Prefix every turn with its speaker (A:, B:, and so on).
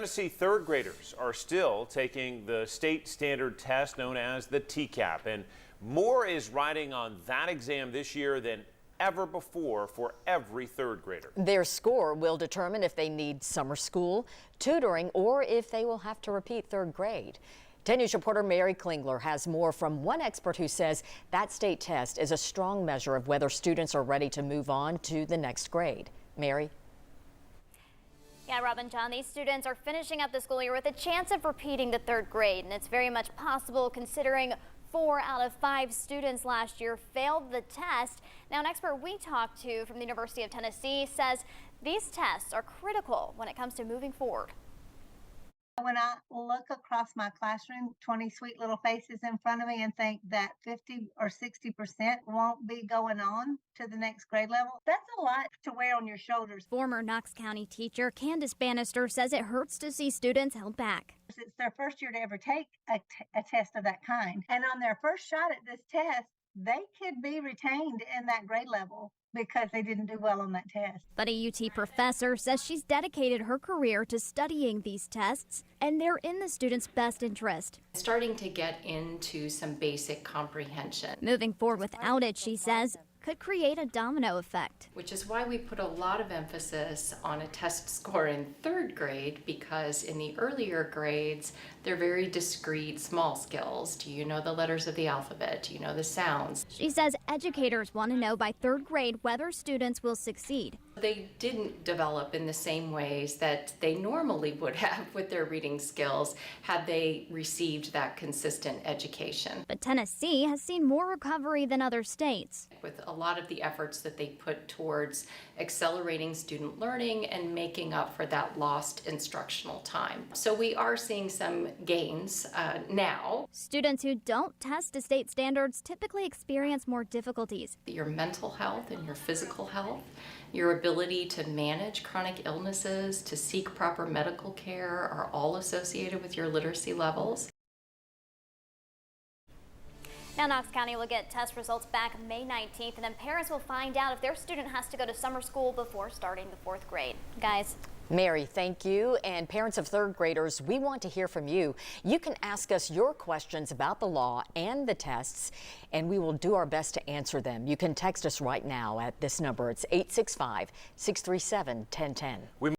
A: Tennessee third graders are still taking the state standard test known as the TCAP, and more is riding on that exam this year than ever before for every third grader.
B: Their score will determine if they need summer school, tutoring, or if they will have to repeat third grade. 10 News reporter Mary Klingler has more from one expert who says that state test is a strong measure of whether students are ready to move on to the next grade. Mary?
C: Yeah, Rob and John, these students are finishing up the school year with a chance of repeating the third grade, and it's very much possible considering 4 out of 5 students last year failed the test. Now, an expert we talked to from the University of Tennessee says these tests are critical when it comes to moving forward.
D: When I look across my classroom, 20 sweet little faces in front of me, and think that 50 or 60% won't be going on to the next grade level, that's a lot to wear on your shoulders.
C: Former Knox County teacher Candace Bannister says it hurts to see students held back.
D: It's their first year to ever take a test of that kind. And on their first shot at this test, they could be retained in that grade level because they didn't do well on that test.
C: But a UT professor says she's dedicated her career to studying these tests, and they're in the students' best interest.
E: Starting to get into some basic comprehension.
C: Moving forward without it, she says, could create a domino effect.
E: Which is why we put a lot of emphasis on a test score in third grade, because in the earlier grades, they're very discrete, small skills. Do you know the letters of the alphabet? Do you know the sounds?
C: She says educators want to know by third grade whether students will succeed.
E: They didn't develop in the same ways that they normally would have with their reading skills had they received that consistent education.
C: But Tennessee has seen more recovery than other states,
E: with a lot of the efforts that they put towards accelerating student learning and making up for that lost instructional time. So we are seeing some gains now.
C: Students who don't test to state standards typically experience more difficulties.
E: Your mental health and your physical health, your ability to manage chronic illnesses, to seek proper medical care are all associated with your literacy levels.
C: Now, Knox County will get test results back May 19th, and then parents will find out if their student has to go to summer school before starting the 4th grade. Guys.
B: Mary, thank you. And parents of third graders, we want to hear from you. You can ask us your questions about the law and the tests, and we will do our best to answer them. You can text us right now at this number. It's 865-637-1010.